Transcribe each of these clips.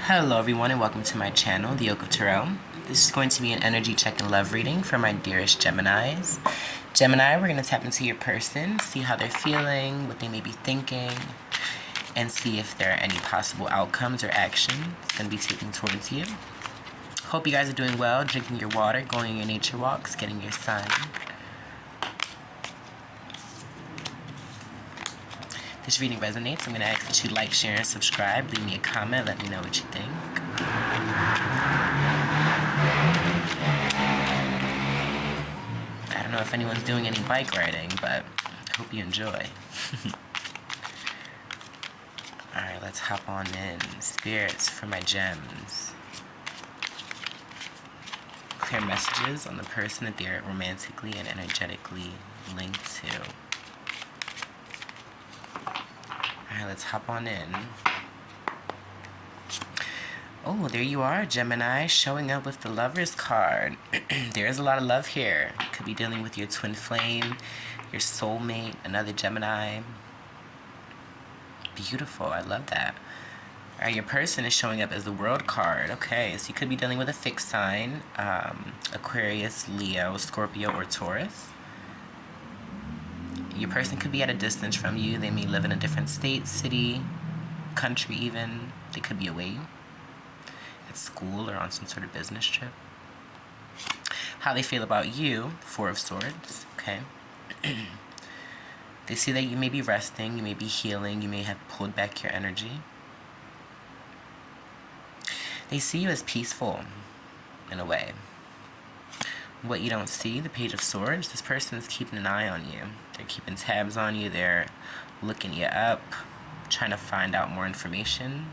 Hello everyone and welcome to my channel, The Oak of Tarot. This is going to be an energy check and love reading for my dearest Geminis. Gemini, we're going to tap into your person, see how they're feeling, what they may be thinking, and see if there are any possible outcomes or actions going to be taken towards you. Hope you guys are doing well, drinking your water, going on your nature walks, getting your sun. If this reading resonates, I'm going to ask that you like, share, and subscribe. Leave me a comment, let me know what you think. I don't know if anyone's doing any bike riding, but I hope you enjoy. Alright, let's hop on in. Spirits for my gems. Clear messages on the person that they're romantically and energetically linked to. Alright, let's hop on in. Oh, there you are, Gemini, showing up with the Lover's card. There's a lot of love here. You could be dealing with your twin flame, your soulmate, another Gemini. Beautiful, I love that. Alright, your person is showing up as the World card. Okay, so you could be dealing with a fixed sign, Aquarius, Leo, Scorpio, or Taurus. Your person could be at a distance from you. They may live in a different state, city, country even. They could be away at school or on some sort of business trip. How they feel about you, Four of Swords, okay? They see that you may be resting, you may be healing, you may have pulled back your energy. They see you as peaceful, in a way. What you don't see, the Page of Swords, this person is keeping an eye on you. They're keeping tabs on you, they're looking you up, trying to find out more information.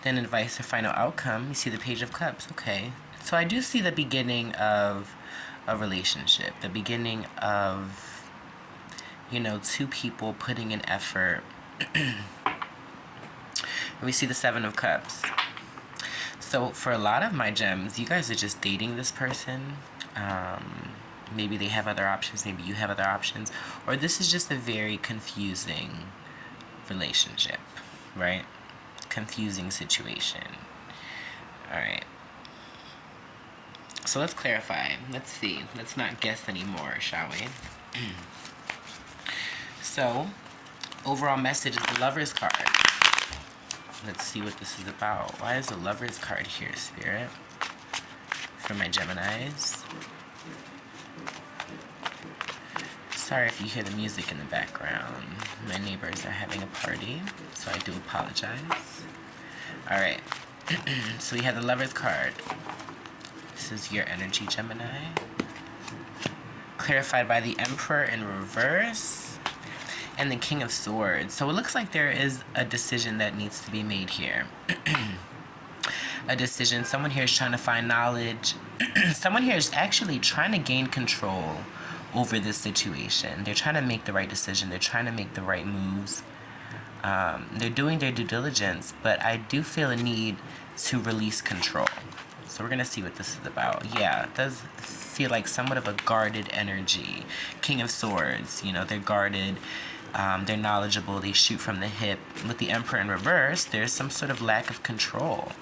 Then advice or final outcome, you see the Page of Cups, okay. So I do see the beginning of a relationship, the beginning of, you know, two people putting in effort. And we see the Seven of Cups. So for a lot of my gems, you guys are just dating this person. Maybe they have other options, maybe you have other options. Or this is just a very confusing relationship, right? Confusing situation. Alright. So let's clarify. Let's see. Let's not guess anymore, shall we? So, overall message is the Lover's card. Let's see what this is about. Why is the Lover's card here, Spirit? For my Geminis. Sorry if you hear the music in the background. My neighbors are having a party, so I do apologize. Alright. So we have the Lover's card. This is your energy, Gemini. Clarified by the Emperor in reverse. And the King of Swords. So it looks like there is a decision that needs to be made here. A decision. Someone here is trying to find knowledge. Someone here is actually trying to gain control over this situation. They're trying to make the right decision. They're trying to make the right moves. They're doing their due diligence, but I do feel a need to release control. So we're going to see what this is about. Yeah, it does feel like somewhat of a guarded energy. King of Swords, you know, they're guarded. They're knowledgeable, they shoot from the hip. With the Emperor in reverse, there's some sort of lack of control.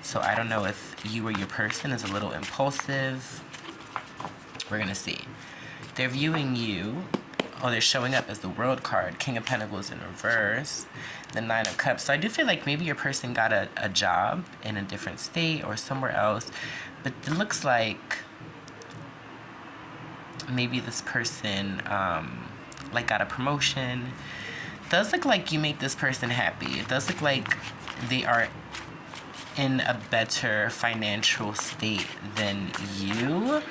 So I don't know if you or your person is a little impulsive. We're going to see. They're viewing you. Oh, they're showing up as the World card. King of Pentacles in reverse. The Nine of Cups. So I do feel like maybe your person got a job in a different state or somewhere else. But it looks like maybe this person like got a promotion. It does look like you make this person happy. It does look like they are in a better financial state than you.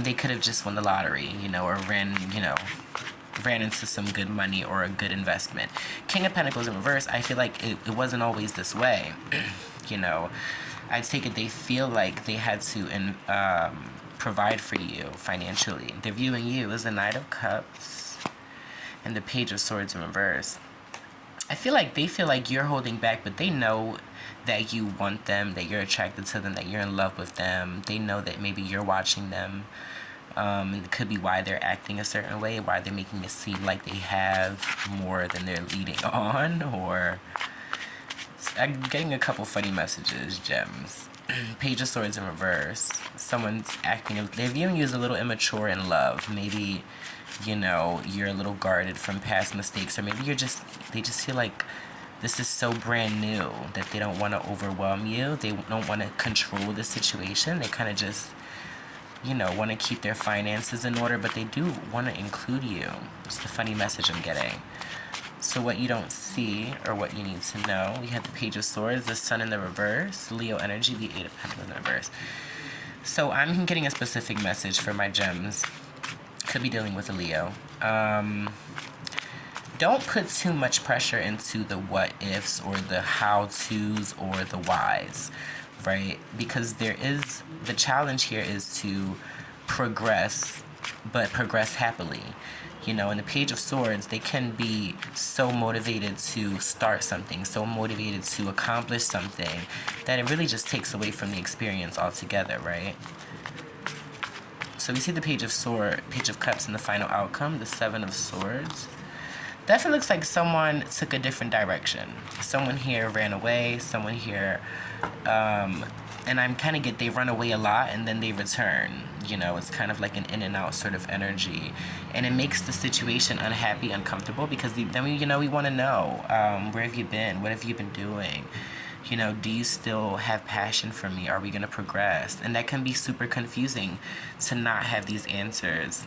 They could have just won the lottery, you know, or ran into some good money or a good investment. King of Pentacles in reverse, I feel like it wasn't always this way. You know, I take it they feel like they had to provide for you financially. They're viewing you as the Knight of Cups and the Page of Swords in reverse. I feel like they feel like you're holding back, but they know that you want them, that you're attracted to them, that you're in love with them. They know that maybe you're watching them. It could be why they're acting a certain way, why they're making it seem like they have more than they're leading on, or I'm getting a couple funny messages, gems. Page of Swords in reverse. Someone's acting, they're viewing you as a little immature in love. Maybe, you know, you're a little guarded from past mistakes, or maybe they just feel like this is so brand new that they don't want to overwhelm you. They don't want to control the situation. They kind of just, you know, want to keep their finances in order, but they do want to include you. It's the funny message I'm getting. So what you don't see, or what you need to know, we have the Page of Swords, the Sun in the reverse, Leo energy, the Eight of Pentacles in the reverse. So I'm getting a specific message for my gems. Could be dealing with a Leo. Don't put too much pressure into the what ifs or the how to's or the whys, right? Because there is, the challenge here is to progress, but progress happily. You know, in the Page of Swords, they can be so motivated to start something, so motivated to accomplish something, that it really just takes away from the experience altogether, right? So we see the Page of Cups in the final outcome, the Seven of Swords. Definitely looks like someone took a different direction. Someone here ran away, someone here, and I'm kind of they run away a lot and then they return. You know, it's kind of like an in and out sort of energy. And it makes the situation unhappy, uncomfortable, because then we want to know, where have you been? What have you been doing? You know, do you still have passion for me? Are we going to progress? And that can be super confusing to not have these answers.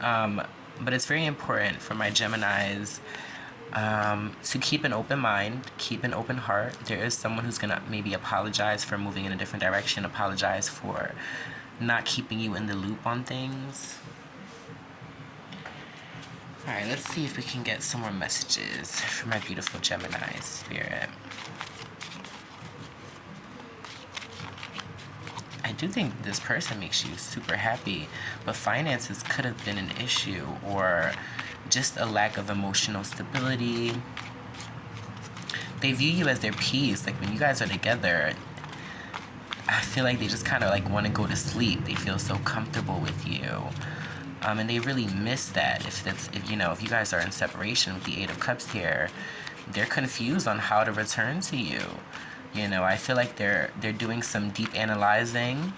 But it's very important for my Geminis to keep an open mind, keep an open heart. There is someone who's going to maybe apologize for moving in a different direction, apologize for not keeping you in the loop on things. All right, let's see if we can get some more messages for my beautiful Gemini spirit. I do think this person makes you super happy, but finances could have been an issue, or just a lack of emotional stability. They view you as their peace. Like when you guys are together, I feel like they just kind of like want to go to sleep. They feel so comfortable with you. And they really miss that. If you guys are in separation with the Eight of Cups here, they're confused on how to return to you. You know, I feel like they're doing some deep analyzing.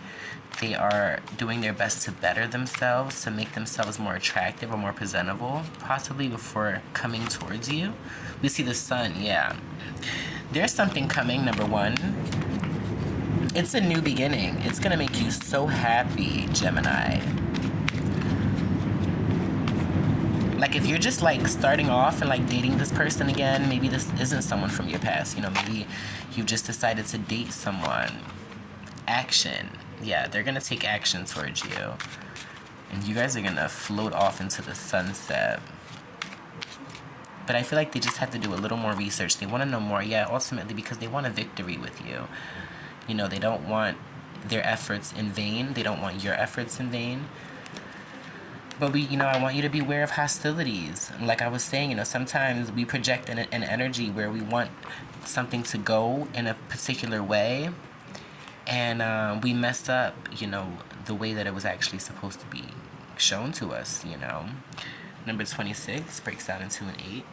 They are doing their best to better themselves, to make themselves more attractive or more presentable, possibly before coming towards you. We see the Sun, yeah. There's something coming, number one. It's a new beginning. It's going to make you so happy, Gemini. Like if you're just like starting off and like dating this person again, maybe this isn't someone from your past, you know, maybe you've just decided to date someone. Action. Yeah, they're going to take action towards you. And you guys are going to float off into the sunset. But I feel like they just have to do a little more research. They want to know more, yeah, ultimately because they want a victory with you. You know, they don't want their efforts in vain. They don't want your efforts in vain. But I want you to be aware of hostilities. Like I was saying, sometimes we project an energy where we want something to go in a particular way, and we mess up, the way that it was actually supposed to be shown to us, Number 26 breaks down into an 8.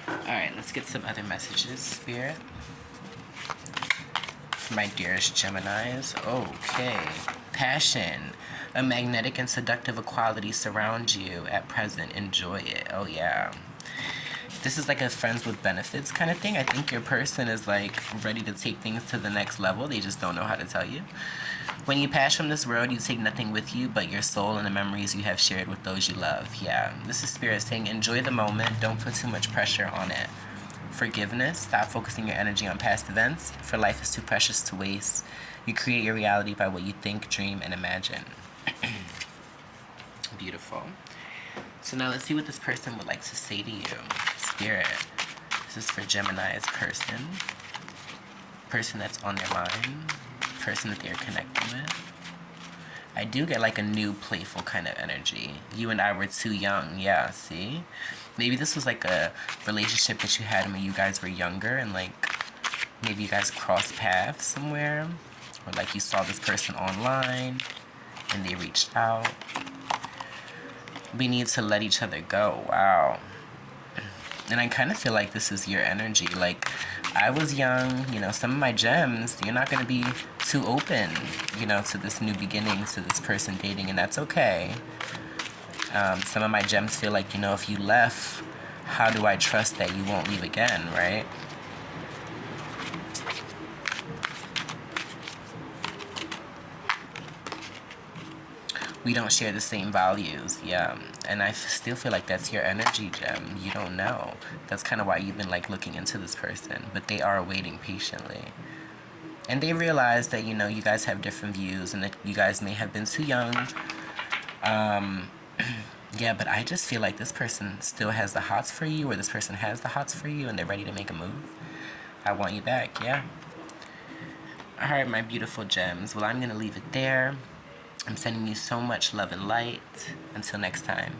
Alright, let's get some other messages, Spirit. For my dearest Geminis. Okay. Passion. A magnetic and seductive equality surrounds you at present. Enjoy it. Oh, yeah. This is like a friends with benefits kind of thing. I think your person is like ready to take things to the next level. They just don't know how to tell you. When you pass from this world, you take nothing with you but your soul and the memories you have shared with those you love. Yeah. This is Spirit saying enjoy the moment. Don't put too much pressure on it. Forgiveness. Stop focusing your energy on past events, for life is too precious to waste. You create your reality by what you think, dream, and imagine. Beautiful. So now let's see what this person would like to say to you. Spirit. This is for Gemini's person that's on their mind, person that they're connecting with. I do get like a new playful kind of energy. You and I were too young. Yeah, see? Maybe this was like a relationship that you had when you guys were younger, and like maybe you guys crossed paths somewhere, or like you saw this person online and they reached out. We need to let each other go. Wow. And I kind of feel like this is your energy. Like, I was young, you know, some of my gems, you're not going to be too open, you know, to this new beginning, to this person dating, and that's okay. Some of my gems feel like, you know, if you left, how do I trust that you won't leave again, right? We don't share the same values, yeah. And I still feel like that's your energy, gem. You don't know. That's kind of why you've been like looking into this person, but they are waiting patiently. And they realize that, you know, you guys have different views and that you guys may have been too young. Yeah, but I just feel like this person still has the hots for you, or this person has the hots for you, and they're ready to make a move. I want you back, yeah. All right, my beautiful gems. Well, I'm going to leave it there. I'm sending you so much love and light. Until next time.